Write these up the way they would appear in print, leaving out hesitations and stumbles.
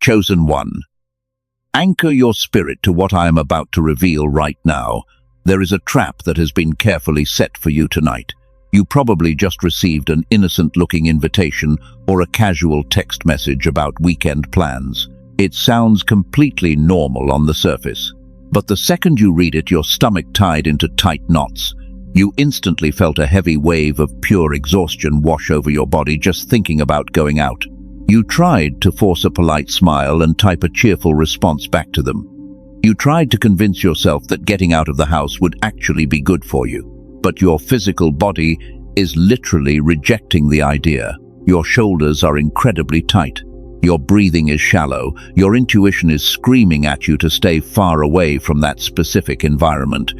Chosen one. Anchor your spirit to what I am about to reveal right now. There is a trap that has been carefully set for you tonight. You probably just received an innocent-looking invitation or a casual text message about weekend plans. It sounds completely normal on the surface. But the second you read it, your stomach tied into tight knots. You instantly felt a heavy wave of pure exhaustion wash over your body just thinking about going out. You tried to force a polite smile and type a cheerful response back to them. You tried to convince yourself that getting out of the house would actually be good for you. But your physical body is literally rejecting the idea. Your shoulders are incredibly tight. Your breathing is shallow. Your intuition is screaming at you to stay far away from that specific environment.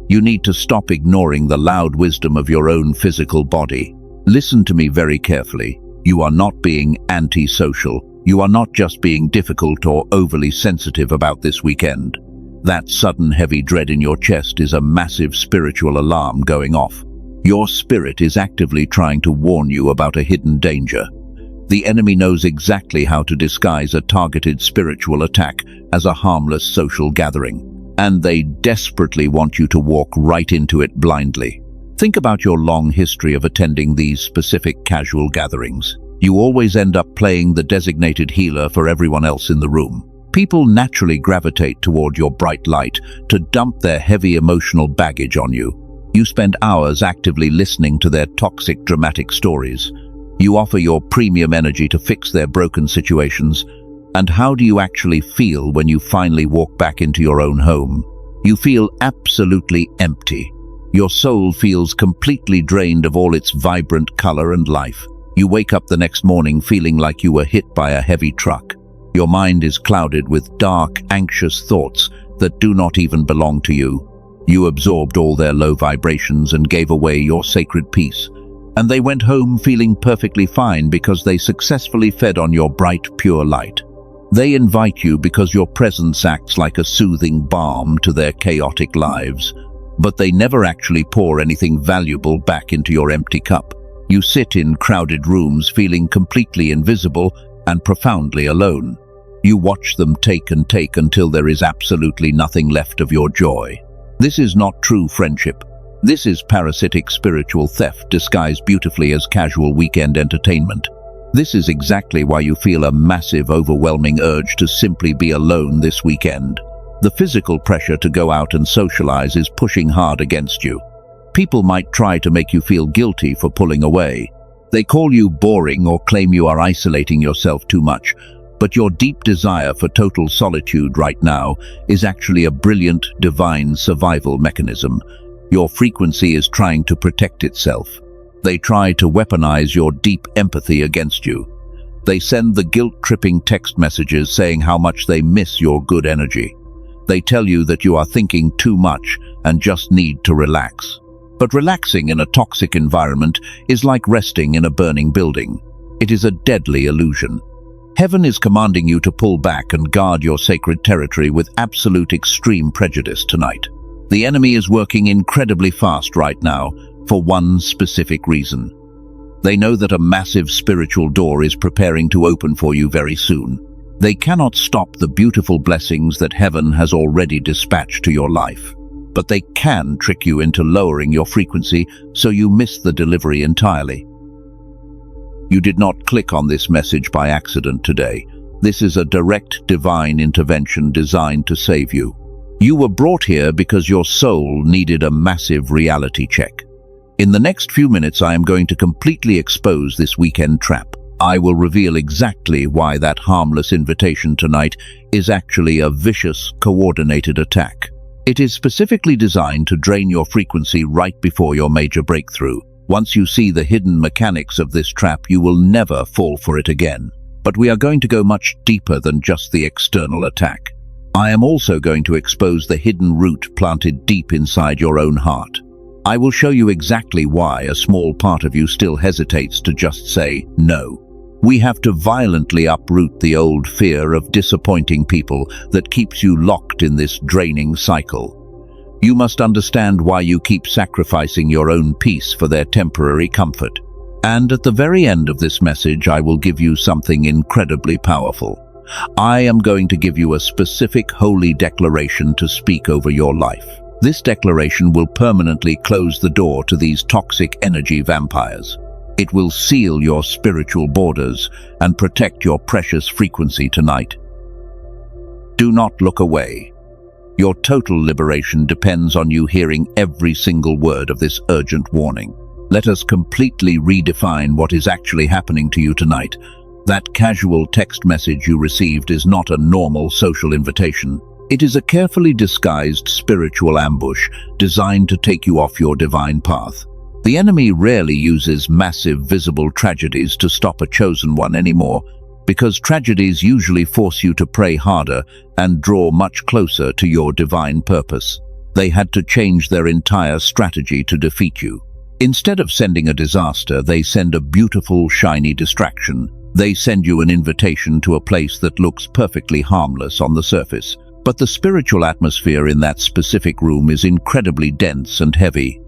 You need to stop ignoring the loud wisdom of your own physical body. Listen to me very carefully. You are not being antisocial. You are not just being difficult or overly sensitive about this weekend. That sudden heavy dread in your chest is a massive spiritual alarm going off. Your spirit is actively trying to warn you about a hidden danger. The enemy knows exactly how to disguise a targeted spiritual attack as a harmless social gathering, and they desperately want you to walk right into it blindly. Think about your long history of attending these specific casual gatherings. You always end up playing the designated healer for everyone else in the room. People naturally gravitate toward your bright light to dump their heavy emotional baggage on you. You spend hours actively listening to their toxic, dramatic stories. You offer your premium energy to fix their broken situations. And how do you actually feel when you finally walk back into your own home? You feel absolutely empty. Your soul feels completely drained of all its vibrant color and life. You wake up the next morning feeling like you were hit by a heavy truck. Your mind is clouded with dark, anxious thoughts that do not even belong to you. You absorbed all their low vibrations and gave away your sacred peace. And they went home feeling perfectly fine because they successfully fed on your bright, pure light. They invite you because your presence acts like a soothing balm to their chaotic lives. But they never actually pour anything valuable back into your empty cup. You sit in crowded rooms feeling completely invisible and profoundly alone. You watch them take and take until there is absolutely nothing left of your joy. This is not true friendship. This is parasitic spiritual theft disguised beautifully as casual weekend entertainment. This is exactly why you feel a massive, overwhelming urge to simply be alone this weekend. The physical pressure to go out and socialize is pushing hard against you. People might try to make you feel guilty for pulling away. They call you boring or claim you are isolating yourself too much. But your deep desire for total solitude right now is actually a brilliant, divine survival mechanism. Your frequency is trying to protect itself. They try to weaponize your deep empathy against you. They send the guilt-tripping text messages saying how much they miss your good energy. They tell you that you are thinking too much and just need to relax. But relaxing in a toxic environment is like resting in a burning building. It is a deadly illusion. Heaven is commanding you to pull back and guard your sacred territory with absolute extreme prejudice tonight. The enemy is working incredibly fast right now for one specific reason. They know that a massive spiritual door is preparing to open for you very soon. They cannot stop the beautiful blessings that heaven has already dispatched to your life. But they can trick you into lowering your frequency so you miss the delivery entirely. You did not click on this message by accident today. This is a direct divine intervention designed to save you. You were brought here because your soul needed a massive reality check. In the next few minutes, I am going to completely expose this weekend trap. I will reveal exactly why that harmless invitation tonight is actually a vicious, coordinated attack. It is specifically designed to drain your frequency right before your major breakthrough. Once you see the hidden mechanics of this trap, you will never fall for it again. But we are going to go much deeper than just the external attack. I am also going to expose the hidden root planted deep inside your own heart. I will show you exactly why a small part of you still hesitates to just say no. We have to violently uproot the old fear of disappointing people that keeps you locked in this draining cycle. You must understand why you keep sacrificing your own peace for their temporary comfort. And at the very end of this message, I will give you something incredibly powerful. I am going to give you a specific holy declaration to speak over your life. This declaration will permanently close the door to these toxic energy vampires. It will seal your spiritual borders and protect your precious frequency tonight. Do not look away. Your total liberation depends on you hearing every single word of this urgent warning. Let us completely redefine what is actually happening to you tonight. That casual text message you received is not a normal social invitation. It is a carefully disguised spiritual ambush designed to take you off your divine path. The enemy rarely uses massive visible tragedies to stop a chosen one anymore, because tragedies usually force you to pray harder and draw much closer to your divine purpose. They had to change their entire strategy to defeat you. Instead of sending a disaster, they send a beautiful, shiny distraction. They send you an invitation to a place that looks perfectly harmless on the surface. But the spiritual atmosphere in that specific room is incredibly dense and heavy.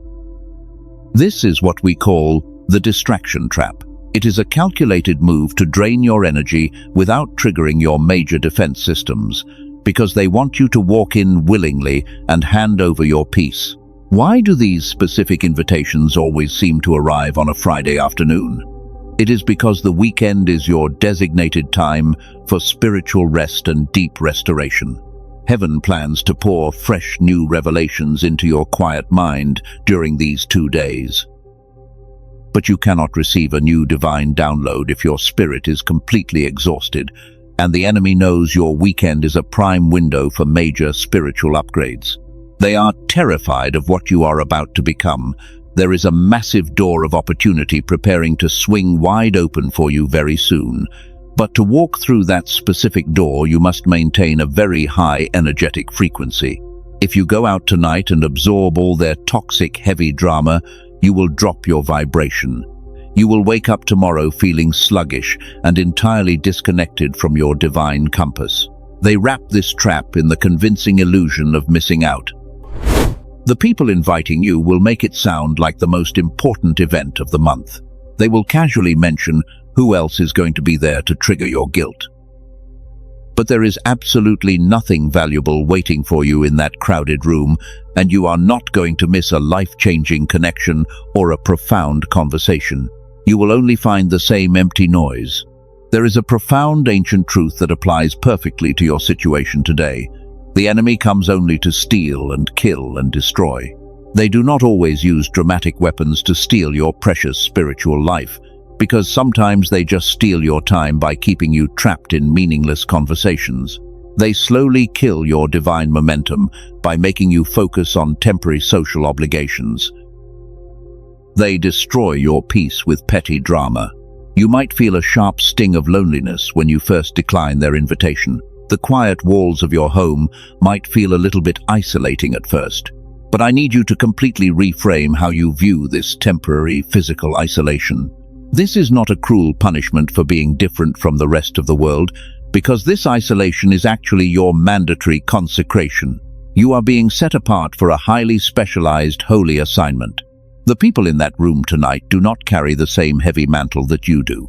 This is what we call the distraction trap. It is a calculated move to drain your energy without triggering your major defense systems, because they want you to walk in willingly and hand over your peace. Why do these specific invitations always seem to arrive on a Friday afternoon? It is because the weekend is your designated time for spiritual rest and deep restoration. Heaven plans to pour fresh new revelations into your quiet mind during these 2 days. But you cannot receive a new divine download if your spirit is completely exhausted, and the enemy knows your weekend is a prime window for major spiritual upgrades. They are terrified of what you are about to become. There is a massive door of opportunity preparing to swing wide open for you very soon. But to walk through that specific door, you must maintain a very high energetic frequency. If you go out tonight and absorb all their toxic, heavy drama, you will drop your vibration. You will wake up tomorrow feeling sluggish and entirely disconnected from your divine compass. They wrap this trap in the convincing illusion of missing out. The people inviting you will make it sound like the most important event of the month. They will casually mention who else is going to be there to trigger your guilt. But there is absolutely nothing valuable waiting for you in that crowded room, and you are not going to miss a life-changing connection or a profound conversation. You will only find the same empty noise. There is a profound ancient truth that applies perfectly to your situation today. The enemy comes only to steal and kill and destroy. They do not always use dramatic weapons to steal your precious spiritual life, because sometimes they just steal your time by keeping you trapped in meaningless conversations. They slowly kill your divine momentum by making you focus on temporary social obligations. They destroy your peace with petty drama. You might feel a sharp sting of loneliness when you first decline their invitation. The quiet walls of your home might feel a little bit isolating at first. But I need you to completely reframe how you view this temporary physical isolation. This is not a cruel punishment for being different from the rest of the world, because this isolation is actually your mandatory consecration. You are being set apart for a highly specialized holy assignment. The people in that room tonight do not carry the same heavy mantle that you do.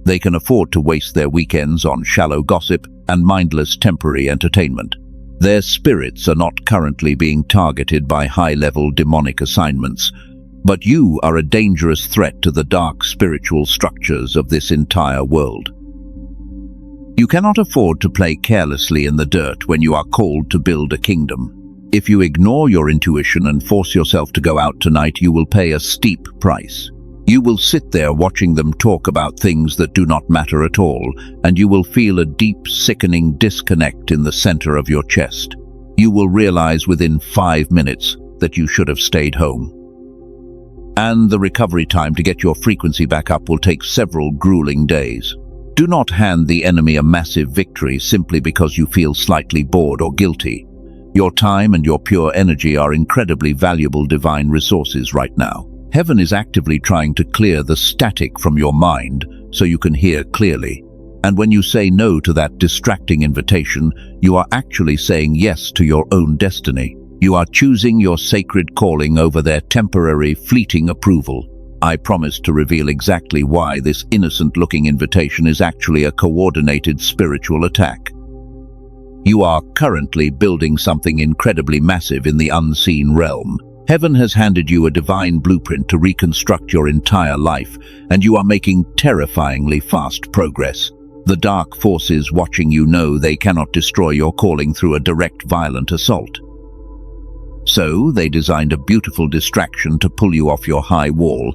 They can afford to waste their weekends on shallow gossip and mindless temporary entertainment. Their spirits are not currently being targeted by high-level demonic assignments, but you are a dangerous threat to the dark spiritual structures of this entire world. You cannot afford to play carelessly in the dirt when you are called to build a kingdom. If you ignore your intuition and force yourself to go out tonight, you will pay a steep price. You will sit there watching them talk about things that do not matter at all, and you will feel a deep, sickening disconnect in the center of your chest. You will realize within 5 minutes that you should have stayed home. And the recovery time to get your frequency back up will take several grueling days. Do not hand the enemy a massive victory simply because you feel slightly bored or guilty. Your time and your pure energy are incredibly valuable divine resources right now. Heaven is actively trying to clear the static from your mind so you can hear clearly. And when you say no to that distracting invitation, you are actually saying yes to your own destiny. You are choosing your sacred calling over their temporary, fleeting approval. I promise to reveal exactly why this innocent-looking invitation is actually a coordinated spiritual attack. You are currently building something incredibly massive in the unseen realm. Heaven has handed you a divine blueprint to reconstruct your entire life, and you are making terrifyingly fast progress. The dark forces watching you know they cannot destroy your calling through a direct violent assault. So they designed a beautiful distraction to pull you off your high wall.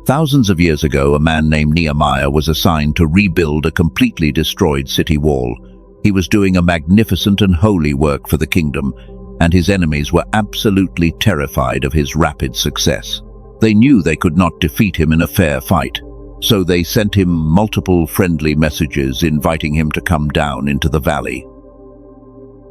Thousands of years ago, a man named Nehemiah was assigned to rebuild a completely destroyed city wall. He was doing a magnificent and holy work for the kingdom, and his enemies were absolutely terrified of his rapid success. They knew they could not defeat him in a fair fight, so they sent him multiple friendly messages inviting him to come down into the valley.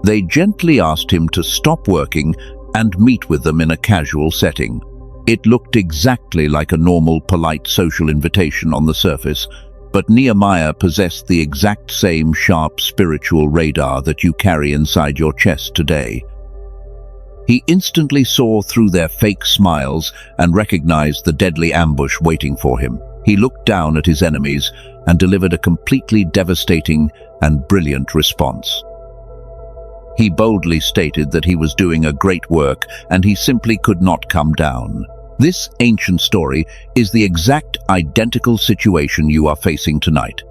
They gently asked him to stop working and meet with them in a casual setting. It looked exactly like a normal, polite social invitation on the surface, but Nehemiah possessed the exact same sharp spiritual radar that you carry inside your chest today. He instantly saw through their fake smiles and recognized the deadly ambush waiting for him. He looked down at his enemies and delivered a completely devastating and brilliant response. He boldly stated that he was doing a great work and he simply could not come down. This ancient story is the exact identical situation you are facing tonight.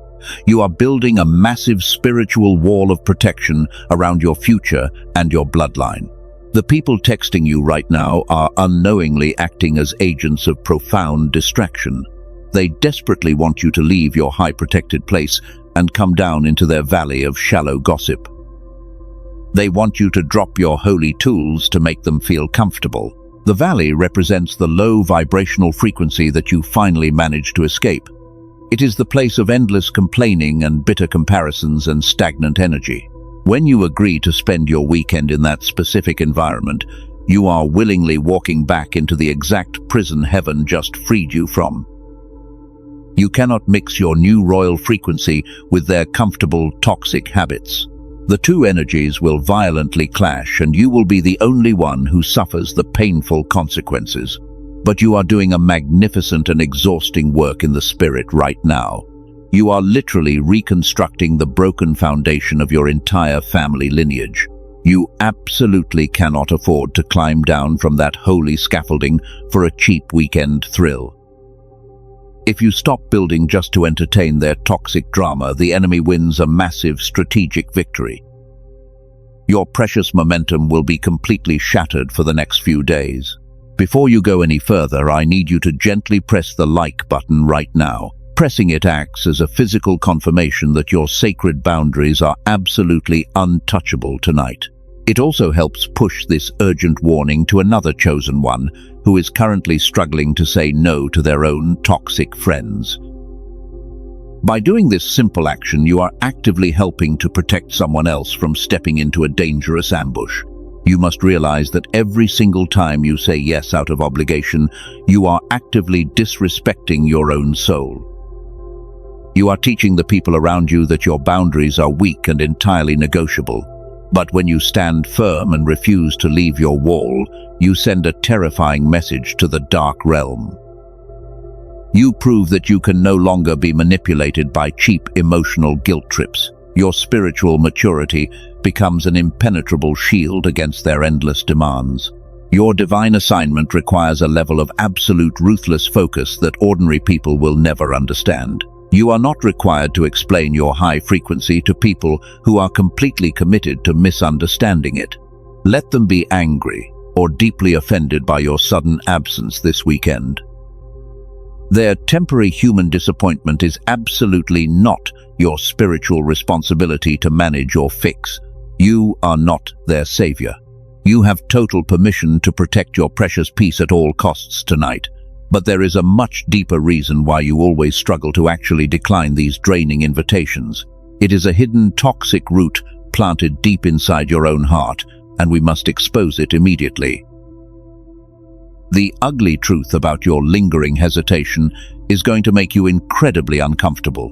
You are building a massive spiritual wall of protection around your future and your bloodline. The people texting you right now are unknowingly acting as agents of profound distraction. They desperately want you to leave your high protected place and come down into their valley of shallow gossip. They want you to drop your holy tools to make them feel comfortable. The valley represents the low vibrational frequency that you finally managed to escape. It is the place of endless complaining and bitter comparisons and stagnant energy. When you agree to spend your weekend in that specific environment, you are willingly walking back into the exact prison heaven just freed you from. You cannot mix your new royal frequency with their comfortable, toxic habits. The two energies will violently clash and you will be the only one who suffers the painful consequences. But you are doing a magnificent and exhausting work in the spirit right now. You are literally reconstructing the broken foundation of your entire family lineage. You absolutely cannot afford to climb down from that holy scaffolding for a cheap weekend thrill. If you stop building just to entertain their toxic drama, the enemy wins a massive strategic victory. Your precious momentum will be completely shattered for the next few days. Before you go any further, I need you to gently press the like button right now. Pressing it acts as a physical confirmation that your sacred boundaries are absolutely untouchable tonight. It also helps push this urgent warning to another chosen one who is currently struggling to say no to their own toxic friends. By doing this simple action, you are actively helping to protect someone else from stepping into a dangerous ambush. You must realize that every single time you say yes out of obligation, you are actively disrespecting your own soul. You are teaching the people around you that your boundaries are weak and entirely negotiable. But when you stand firm and refuse to leave your wall, you send a terrifying message to the dark realm. You prove that you can no longer be manipulated by cheap emotional guilt trips. Your spiritual maturity becomes an impenetrable shield against their endless demands. Your divine assignment requires a level of absolute ruthless focus that ordinary people will never understand. You are not required to explain your high frequency to people who are completely committed to misunderstanding it. Let them be angry or deeply offended by your sudden absence this weekend. Their temporary human disappointment is absolutely not your spiritual responsibility to manage or fix. You are not their savior. You have total permission to protect your precious peace at all costs tonight. But there is a much deeper reason why you always struggle to actually decline these draining invitations. It is a hidden toxic root planted deep inside your own heart, and we must expose it immediately. The ugly truth about your lingering hesitation is going to make you incredibly uncomfortable.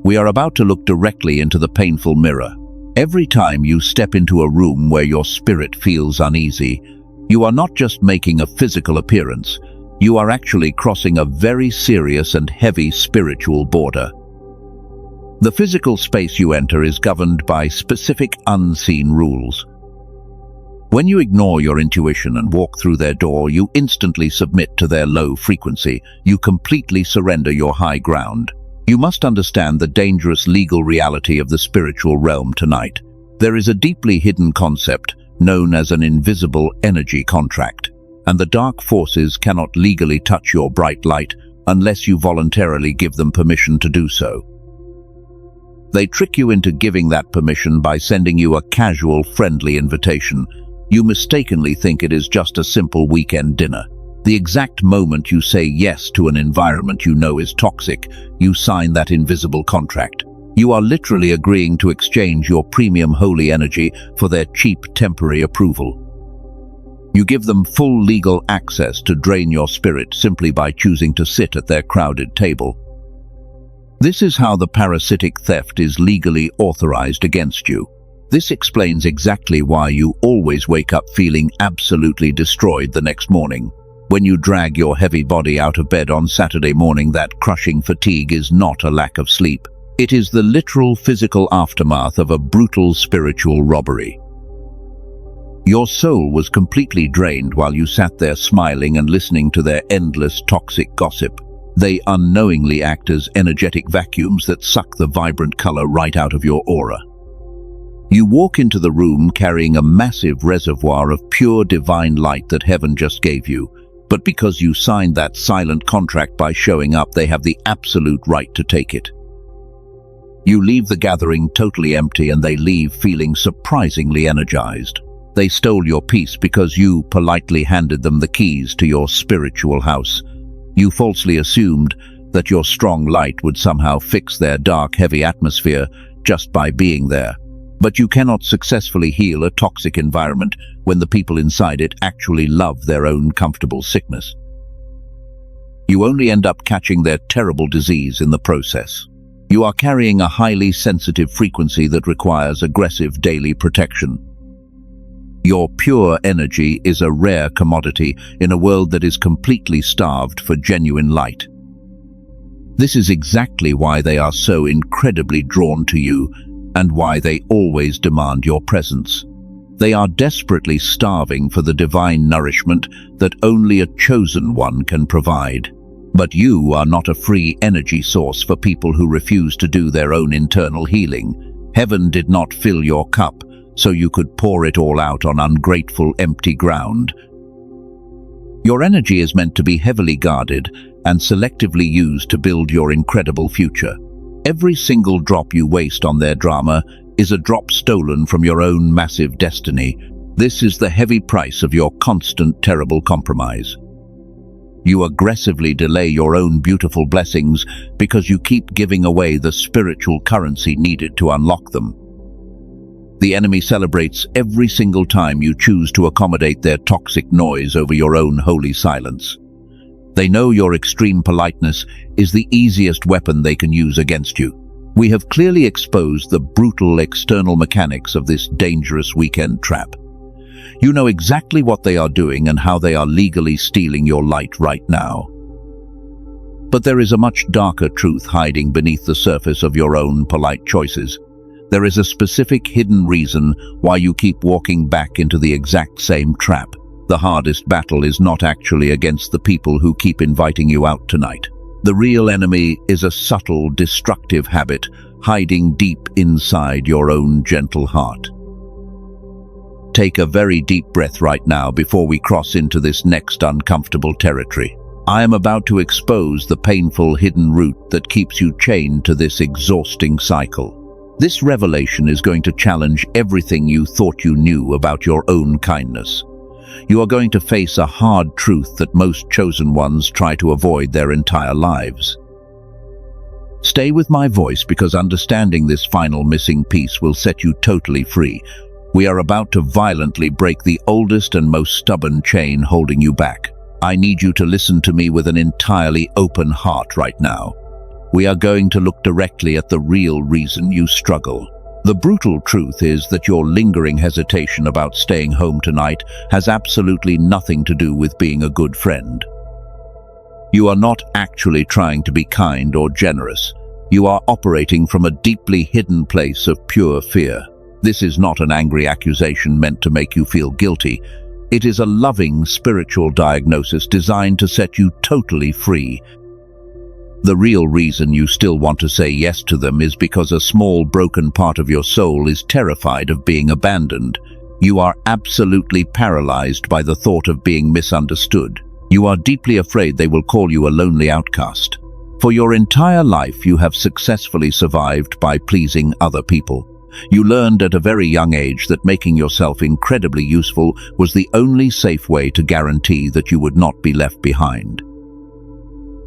We are about to look directly into the painful mirror. Every time you step into a room where your spirit feels uneasy, you are not just making a physical appearance. you are actually crossing a very serious and heavy spiritual border. The physical space you enter is governed by specific unseen rules. When you ignore your intuition and walk through their door, you instantly submit to their low frequency. You completely surrender your high ground. You must understand the dangerous legal reality of the spiritual realm tonight. There is a deeply hidden concept known as an invisible energy contract, and the dark forces cannot legally touch your bright light unless you voluntarily give them permission to do so. They trick you into giving that permission by sending you a casual, friendly invitation. You mistakenly think it is just a simple weekend dinner. The exact moment you say yes to an environment you know is toxic, you sign that invisible contract. You are literally agreeing to exchange your premium holy energy for their cheap temporary approval. You give them full legal access to drain your spirit simply by choosing to sit at their crowded table. This is how the parasitic theft is legally authorized against you. This explains exactly why you always wake up feeling absolutely destroyed the next morning. When you drag your heavy body out of bed on Saturday morning, that crushing fatigue is not a lack of sleep. It is the literal physical aftermath of a brutal spiritual robbery. Your soul was completely drained while you sat there smiling and listening to their endless toxic gossip. They unknowingly act as energetic vacuums that suck the vibrant color right out of your aura. You walk into the room carrying a massive reservoir of pure divine light that heaven just gave you, but because you signed that silent contract by showing up, they have the absolute right to take it. You leave the gathering totally empty and they leave feeling surprisingly energized. They stole your peace because you politely handed them the keys to your spiritual house. You falsely assumed that your strong light would somehow fix their dark, heavy atmosphere just by being there. But you cannot successfully heal a toxic environment when the people inside it actually love their own comfortable sickness. You only end up catching their terrible disease in the process. You are carrying a highly sensitive frequency that requires aggressive daily protection. Your pure energy is a rare commodity in a world that is completely starved for genuine light. This is exactly why they are so incredibly drawn to you and why they always demand your presence. They are desperately starving for the divine nourishment that only a chosen one can provide. But you are not a free energy source for people who refuse to do their own internal healing. Heaven did not fill your cup so you could pour it all out on ungrateful, empty ground. Your energy is meant to be heavily guarded and selectively used to build your incredible future. Every single drop you waste on their drama is a drop stolen from your own massive destiny. This is the heavy price of your constant, terrible compromise. You aggressively delay your own beautiful blessings because you keep giving away the spiritual currency needed to unlock them. The enemy celebrates every single time you choose to accommodate their toxic noise over your own holy silence. They know your extreme politeness is the easiest weapon they can use against you. We have clearly exposed the brutal external mechanics of this dangerous weekend trap. You know exactly what they are doing and how they are legally stealing your light right now. But there is a much darker truth hiding beneath the surface of your own polite choices. There is a specific hidden reason why you keep walking back into the exact same trap. The hardest battle is not actually against the people who keep inviting you out tonight. The real enemy is a subtle, destructive habit hiding deep inside your own gentle heart. Take a very deep breath right now before we cross into this next uncomfortable territory. I am about to expose the painful hidden root that keeps you chained to this exhausting cycle. This revelation is going to challenge everything you thought you knew about your own kindness. You are going to face a hard truth that most chosen ones try to avoid their entire lives. Stay with my voice because understanding this final missing piece will set you totally free. We are about to violently break the oldest and most stubborn chain holding you back. I need you to listen to me with an entirely open heart right now. We are going to look directly at the real reason you struggle. The brutal truth is that your lingering hesitation about staying home tonight has absolutely nothing to do with being a good friend. You are not actually trying to be kind or generous. You are operating from a deeply hidden place of pure fear. This is not an angry accusation meant to make you feel guilty. It is a loving spiritual diagnosis designed to set you totally free. The real reason you still want to say yes to them is because a small broken part of your soul is terrified of being abandoned. You are absolutely paralyzed by the thought of being misunderstood. You are deeply afraid they will call you a lonely outcast. For your entire life, you have successfully survived by pleasing other people. You learned at a very young age that making yourself incredibly useful was the only safe way to guarantee that you would not be left behind.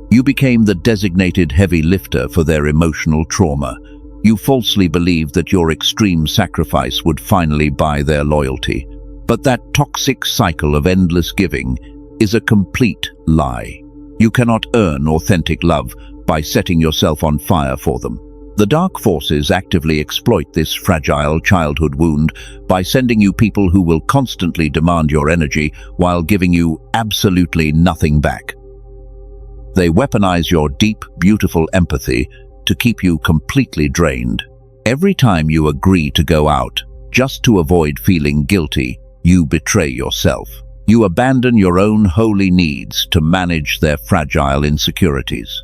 You became the designated heavy lifter for their emotional trauma. You falsely believed that your extreme sacrifice would finally buy their loyalty. But that toxic cycle of endless giving is a complete lie. You cannot earn authentic love by setting yourself on fire for them. The dark forces actively exploit this fragile childhood wound by sending you people who will constantly demand your energy while giving you absolutely nothing back. They weaponize your deep, beautiful empathy to keep you completely drained. Every time you agree to go out, just to avoid feeling guilty, you betray yourself. You abandon your own holy needs to manage their fragile insecurities.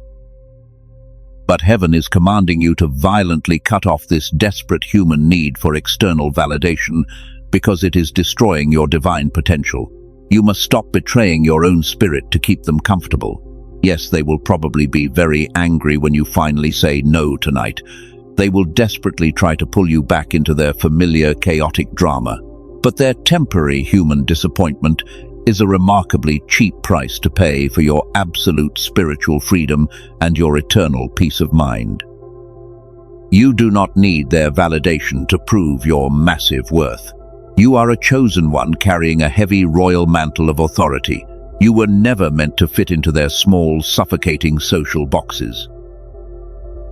But heaven is commanding you to violently cut off this desperate human need for external validation because it is destroying your divine potential. You must stop betraying your own spirit to keep them comfortable. Yes, they will probably be very angry when you finally say no tonight. They will desperately try to pull you back into their familiar chaotic drama. But their temporary human disappointment is a remarkably cheap price to pay for your absolute spiritual freedom and your eternal peace of mind. You do not need their validation to prove your massive worth. You are a chosen one carrying a heavy royal mantle of authority. You were never meant to fit into their small, suffocating social boxes.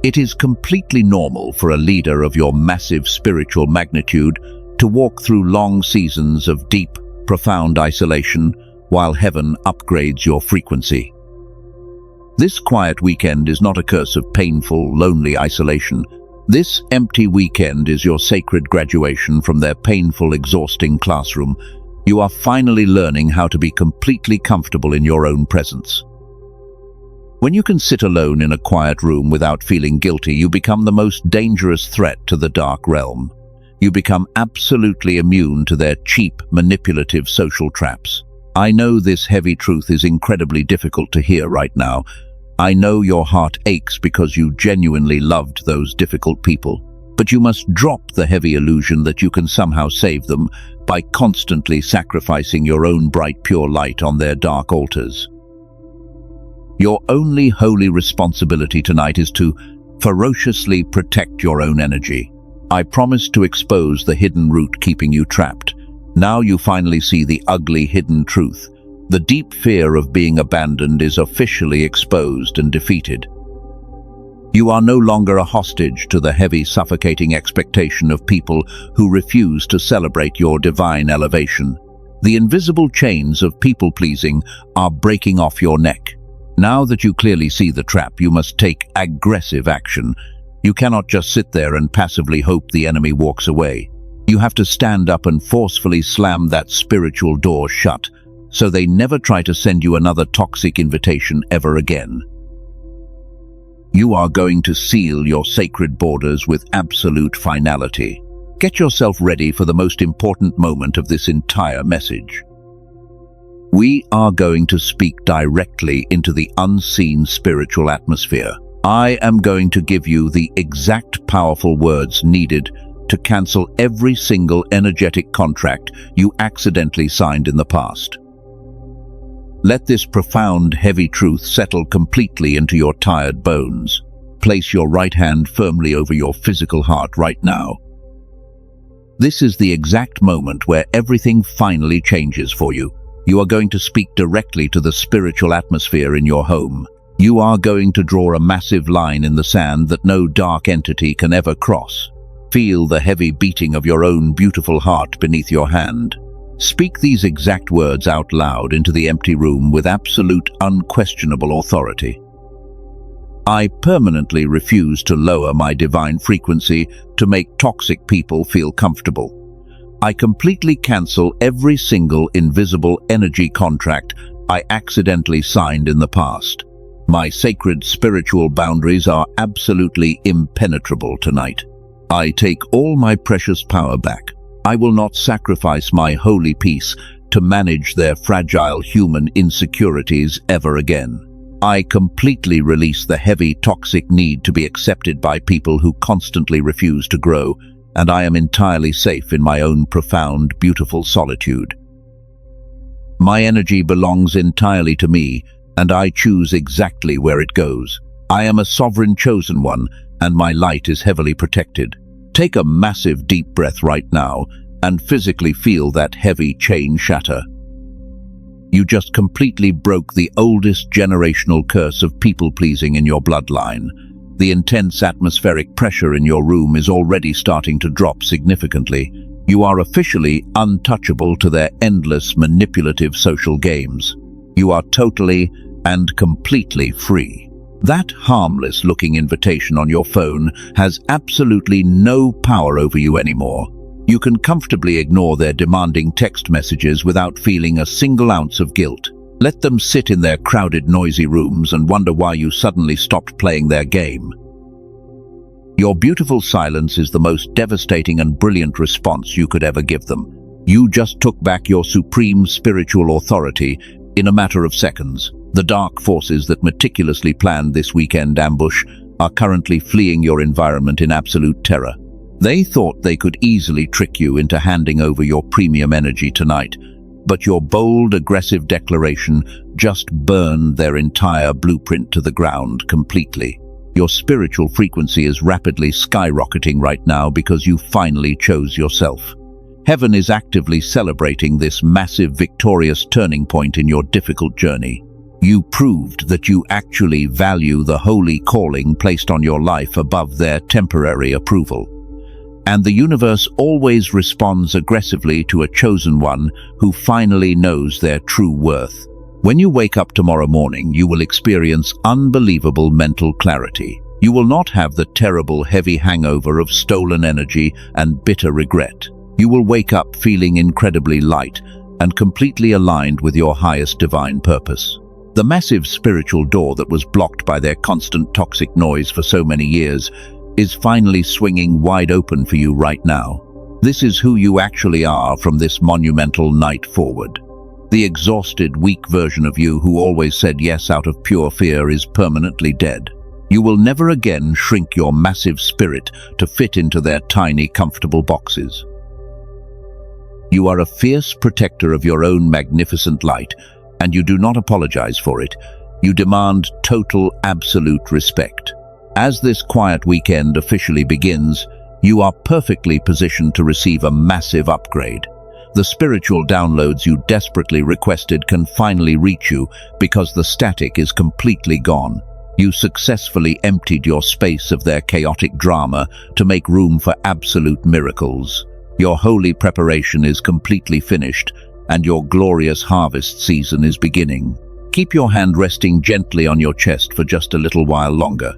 It is completely normal for a leader of your massive spiritual magnitude to walk through long seasons of deep, profound isolation while heaven upgrades your frequency. This quiet weekend is not a curse of painful, lonely isolation. This empty weekend is your sacred graduation from their painful, exhausting classroom. You are finally learning how to be completely comfortable in your own presence. When you can sit alone in a quiet room without feeling guilty, you become the most dangerous threat to the dark realm. You become absolutely immune to their cheap, manipulative social traps. I know this heavy truth is incredibly difficult to hear right now. I know your heart aches because you genuinely loved those difficult people. But you must drop the heavy illusion that you can somehow save them by constantly sacrificing your own bright, pure light on their dark altars. Your only holy responsibility tonight is to ferociously protect your own energy. I promised to expose the hidden root keeping you trapped. Now you finally see the ugly hidden truth. The deep fear of being abandoned is officially exposed and defeated. You are no longer a hostage to the heavy, suffocating expectation of people who refuse to celebrate your divine elevation. The invisible chains of people-pleasing are breaking off your neck. Now that you clearly see the trap, you must take aggressive action. You cannot just sit there and passively hope the enemy walks away. You have to stand up and forcefully slam that spiritual door shut, so they never try to send you another toxic invitation ever again. You are going to seal your sacred borders with absolute finality. Get yourself ready for the most important moment of this entire message. We are going to speak directly into the unseen spiritual atmosphere. I am going to give you the exact powerful words needed to cancel every single energetic contract you accidentally signed in the past. Let this profound, heavy truth settle completely into your tired bones. Place your right hand firmly over your physical heart right now. This is the exact moment where everything finally changes for you. You are going to speak directly to the spiritual atmosphere in your home. You are going to draw a massive line in the sand that no dark entity can ever cross. Feel the heavy beating of your own beautiful heart beneath your hand. Speak these exact words out loud into the empty room with absolute, unquestionable authority. I permanently refuse to lower my divine frequency to make toxic people feel comfortable. I completely cancel every single invisible energy contract I accidentally signed in the past. My sacred spiritual boundaries are absolutely impenetrable tonight. I take all my precious power back. I will not sacrifice my holy peace to manage their fragile human insecurities ever again. I completely release the heavy, toxic need to be accepted by people who constantly refuse to grow, and I am entirely safe in my own profound, beautiful solitude. My energy belongs entirely to me, and I choose exactly where it goes. I am a sovereign chosen one, and my light is heavily protected. Take a massive deep breath right now and physically feel that heavy chain shatter. You just completely broke the oldest generational curse of people-pleasing in your bloodline. The intense atmospheric pressure in your room is already starting to drop significantly. You are officially untouchable to their endless manipulative social games. You are totally and completely free. That harmless-looking invitation on your phone has absolutely no power over you anymore. You can comfortably ignore their demanding text messages without feeling a single ounce of guilt. Let them sit in their crowded, noisy rooms and wonder why you suddenly stopped playing their game. Your beautiful silence is the most devastating and brilliant response you could ever give them. You just took back your supreme spiritual authority in a matter of seconds. The dark forces that meticulously planned this weekend ambush are currently fleeing your environment in absolute terror. They thought they could easily trick you into handing over your premium energy tonight, but your bold, aggressive declaration just burned their entire blueprint to the ground completely. Your spiritual frequency is rapidly skyrocketing right now because you finally chose yourself. Heaven is actively celebrating this massive, victorious turning point in your difficult journey. You proved that you actually value the holy calling placed on your life above their temporary approval. And the universe always responds aggressively to a chosen one who finally knows their true worth. When you wake up tomorrow morning, you will experience unbelievable mental clarity. You will not have the terrible, heavy hangover of stolen energy and bitter regret. You will wake up feeling incredibly light and completely aligned with your highest divine purpose. The massive spiritual door that was blocked by their constant toxic noise for so many years is finally swinging wide open for you right now. This is who you actually are from this monumental night forward. The exhausted, weak version of you who always said yes out of pure fear is permanently dead. You will never again shrink your massive spirit to fit into their tiny, comfortable boxes. You are a fierce protector of your own magnificent light, and you do not apologize for it. You demand total, absolute respect. As this quiet weekend officially begins, you are perfectly positioned to receive a massive upgrade. The spiritual downloads you desperately requested can finally reach you because the static is completely gone. You successfully emptied your space of their chaotic drama to make room for absolute miracles. Your holy preparation is completely finished, and your glorious harvest season is beginning. Keep your hand resting gently on your chest for just a little while longer.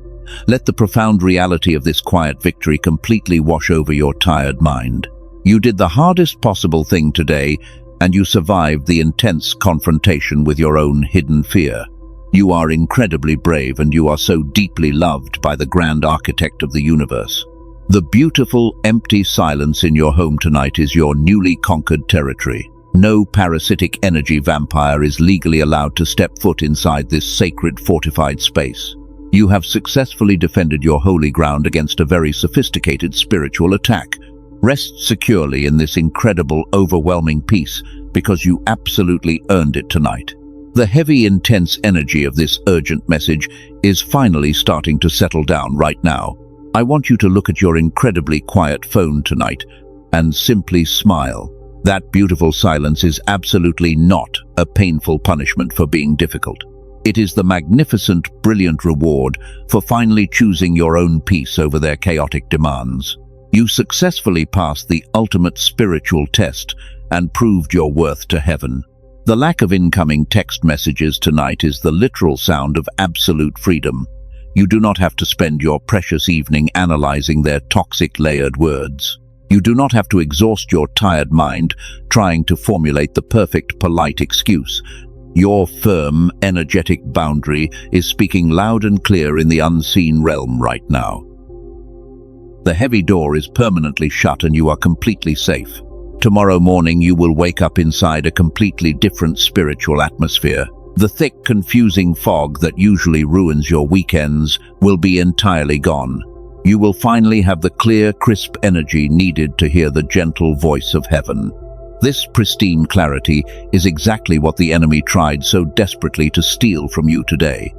Let the profound reality of this quiet victory completely wash over your tired mind. You did the hardest possible thing today, and you survived the intense confrontation with your own hidden fear. You are incredibly brave, and you are so deeply loved by the grand architect of the universe. The beautiful, empty silence in your home tonight is your newly conquered territory. No parasitic energy vampire is legally allowed to step foot inside this sacred, fortified space. You have successfully defended your holy ground against a very sophisticated spiritual attack. Rest securely in this incredible, overwhelming peace because you absolutely earned it tonight. The heavy, intense energy of this urgent message is finally starting to settle down right now. I want you to look at your incredibly quiet phone tonight and simply smile. That beautiful silence is absolutely not a painful punishment for being difficult. It is the magnificent, brilliant reward for finally choosing your own peace over their chaotic demands. You successfully passed the ultimate spiritual test and proved your worth to heaven. The lack of incoming text messages tonight is the literal sound of absolute freedom. You do not have to spend your precious evening analyzing their toxic layered words. You do not have to exhaust your tired mind trying to formulate the perfect polite excuse. Your firm, energetic boundary is speaking loud and clear in the unseen realm right now. The heavy door is permanently shut and you are completely safe. Tomorrow morning you will wake up inside a completely different spiritual atmosphere. The thick, confusing fog that usually ruins your weekends will be entirely gone. You will finally have the clear, crisp energy needed to hear the gentle voice of heaven. This pristine clarity is exactly what the enemy tried so desperately to steal from you today.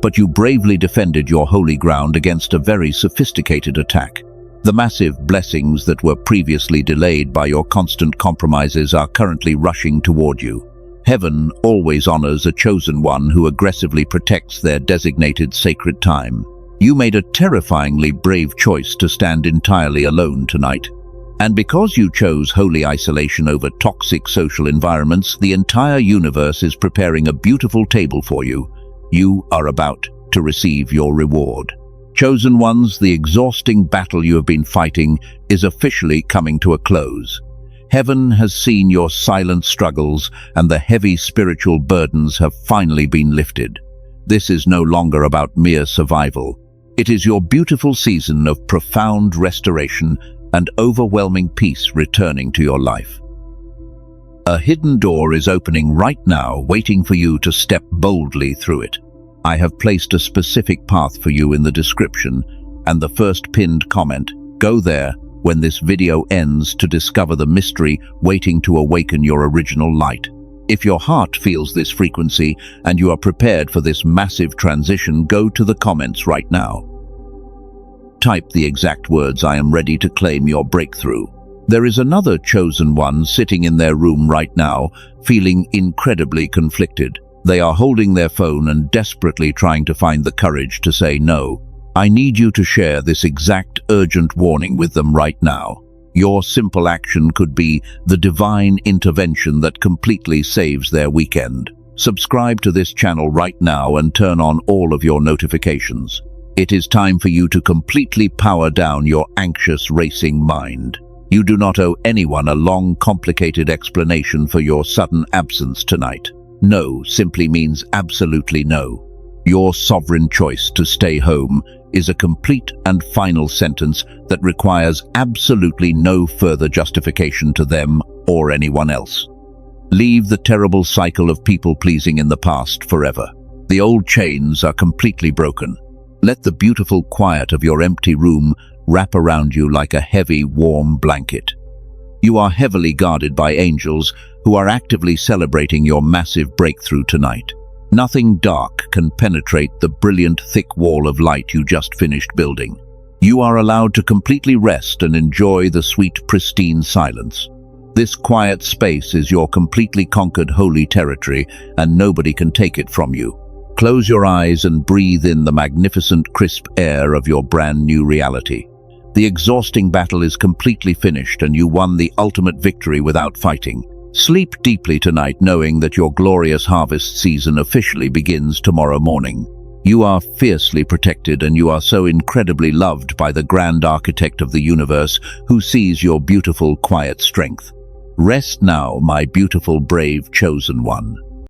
But you bravely defended your holy ground against a very sophisticated attack. The massive blessings that were previously delayed by your constant compromises are currently rushing toward you. Heaven always honors a chosen one who aggressively protects their designated sacred time. You made a terrifyingly brave choice to stand entirely alone tonight. And because you chose holy isolation over toxic social environments, the entire universe is preparing a beautiful table for you. You are about to receive your reward. Chosen ones, the exhausting battle you have been fighting is officially coming to a close. Heaven has seen your silent struggles and the heavy spiritual burdens have finally been lifted. This is no longer about mere survival. It is your beautiful season of profound restoration and overwhelming peace returning to your life. A hidden door is opening right now, waiting for you to step boldly through it. I have placed a specific path for you in the description and the first pinned comment. Go there when this video ends to discover the mystery waiting to awaken your original light. If your heart feels this frequency and you are prepared for this massive transition, go to the comments right now. Type the exact words, "I am ready to claim your breakthrough." There is another chosen one sitting in their room right now, feeling incredibly conflicted. They are holding their phone and desperately trying to find the courage to say no. I need you to share this exact urgent warning with them right now. Your simple action could be the divine intervention that completely saves their weekend. Subscribe to this channel right now and turn on all of your notifications. It is time for you to completely power down your anxious, racing mind. You do not owe anyone a long, complicated explanation for your sudden absence tonight. No simply means absolutely no. Your sovereign choice to stay home is a complete and final sentence that requires absolutely no further justification to them or anyone else. Leave the terrible cycle of people-pleasing in the past forever. The old chains are completely broken. Let the beautiful quiet of your empty room wrap around you like a heavy, warm blanket. You are heavily guarded by angels who are actively celebrating your massive breakthrough tonight. Nothing dark can penetrate the brilliant, thick wall of light you just finished building. You are allowed to completely rest and enjoy the sweet, pristine silence. This quiet space is your completely conquered holy territory, and nobody can take it from you. Close your eyes and breathe in the magnificent, crisp air of your brand new reality. The exhausting battle is completely finished and you won the ultimate victory without fighting. Sleep deeply tonight knowing that your glorious harvest season officially begins tomorrow morning. You are fiercely protected and you are so incredibly loved by the grand architect of the universe who sees your beautiful, quiet strength. Rest now, my beautiful, brave, chosen one.